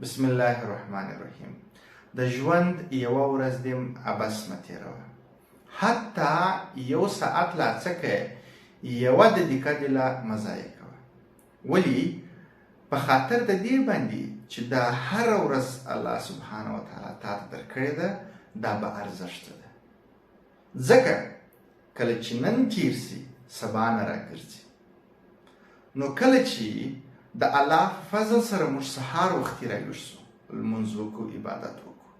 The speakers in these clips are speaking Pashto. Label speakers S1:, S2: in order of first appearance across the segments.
S1: بسم الله الرحمن الرحیم. د ژوند یوه ورځ دې عبث مه تېروه. حتی یو ساعت لا څه کوې، یوه دقیقه دې لا مه ضایع کوه. ولې؟ په خاطر د دې باندې چې دا هره ورځ الله سبحانه وتعالی تا ته درکړې ده، دا به ارزښته ده. ځکه کله چې نن تیر سي، سبا نه راګرځي. نو کله چې د الله فضل سره موږ سهار وختي راویښ سو، لمونځ وکړو، عبادت وکړو،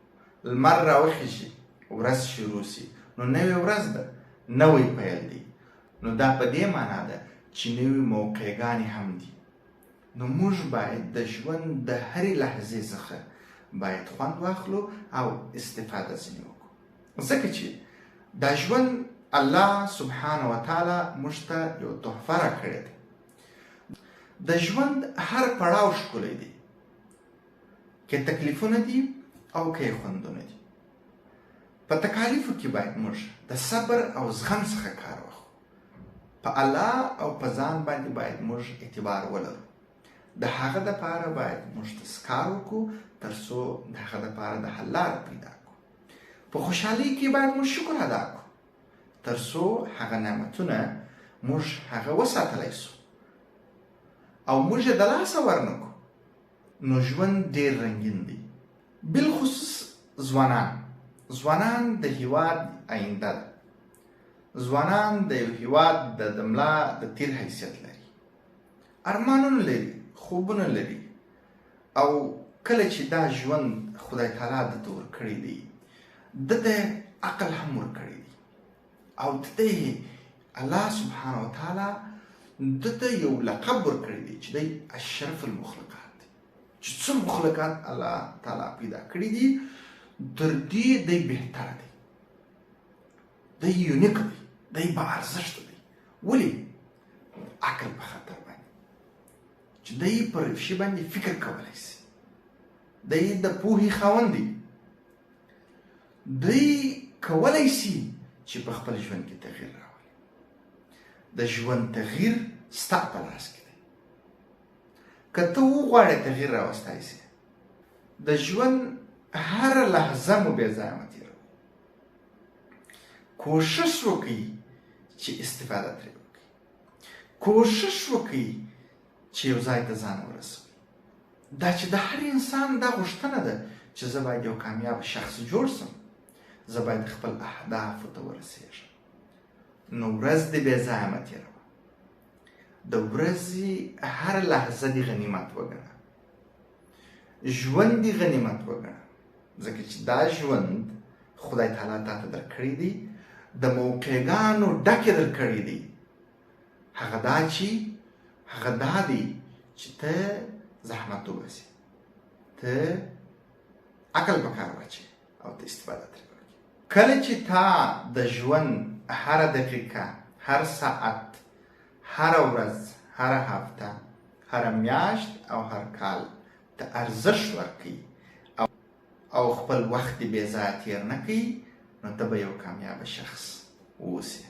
S1: لمر راوخیږي، ورځ شروع سي، نو نوې ورځ ده، نوی پیل دی. نو دا په دې معنا ده چې نوې موقعګانې هم دي. نو موږ باید د ژوند د هرې لحظې څخه باید خوند واخلو او استفاده ځینې وکړو. ځکه چې دا ژوند الله سبحانه وتعالی موږ ته یو تحفه راکړې ده. د ژوند هر پړاو ښکلی دی، که تکلیفونه دي او که خوندونه دي. په تکالیفو کې باید موږ د صبر او زغم څخه کار واخلو. په الله او په ځان باندې باید موږ اعتبار ولرو. د هغه دپاره باید موږ تذکار وکړو تر څو د هغه دپاره د حل لاره پیدا کړو. په خوشحالۍ کې باید موږ شکر ادا کړو تر څو هغه نعمتونه موږ هغه وساتلی سو او موږ یې د لاسه ورنکړو. نو ژوند ډېر رنګین دی. بالخصوص ځوانان د هیواد آینده ده. ځوانان د یو هیواد د ملا د تیر حیثیت لري، ارمانونه لري، خوبونه لري، او کله چې دا ژوند خدای تعالی دته ورکړی دی، دته عقل هم ورکړی دی، او دته الله سبحانه وتعالی دته یو لقب ورکړی دی چې دی اشرف المخلوقات دی. چې څه مخلوقات الله تعالی پیدا کړي دي، تر دې دی بهتره دی، دی یونیک دی، دی با ارزښته دی. ولې؟ عقل په خطر باندې چې دی پر شي باندې فکر کولی سي، دی د پوهې خاوند دی، دی کولی سي چې په خپل ژوند کې تغییر راولي. د ژوند تغییر ستا په لاس کې دی. که ته وغواړې تغییر راوستی سي، د ژوند هره لحظه مو بې ځایه مه تېروئ. کوشش وکړئ چې استفاده ترې وکړئ. کوشش وکړئ چې یو ځای ته ځان ورسوئ. دا چې د هر انسان دا غوښتنه ده چې زه باید یو کامیاب شخص جوړ سم، زه باید خپل اهدافو ته ورسېږم. نو ورځ دې بې ځایه مه تېروه. د ورځې هر لحظه دې غنیمت وګڼه. ژوند دې غنیمت وګڼه. ځکه چې دا ژوند خدای تعالی تا ته درکړی دی، د موقعګانو ډکې درکړی دی. هغه دا دی چې ته زحمت وباسې، ته عقل په کار واچوې او ته استفاده ترې وکړې. کله چې تا د ژوند هره دقیقه، هر ساعت، هره ورځ، هره هفته، هره میاشت او هر کال ته ارزښت ورکوي او خپل وخت بې ځایه تېر نه کوي، نو ته به یو کامیابه شخص اوسې.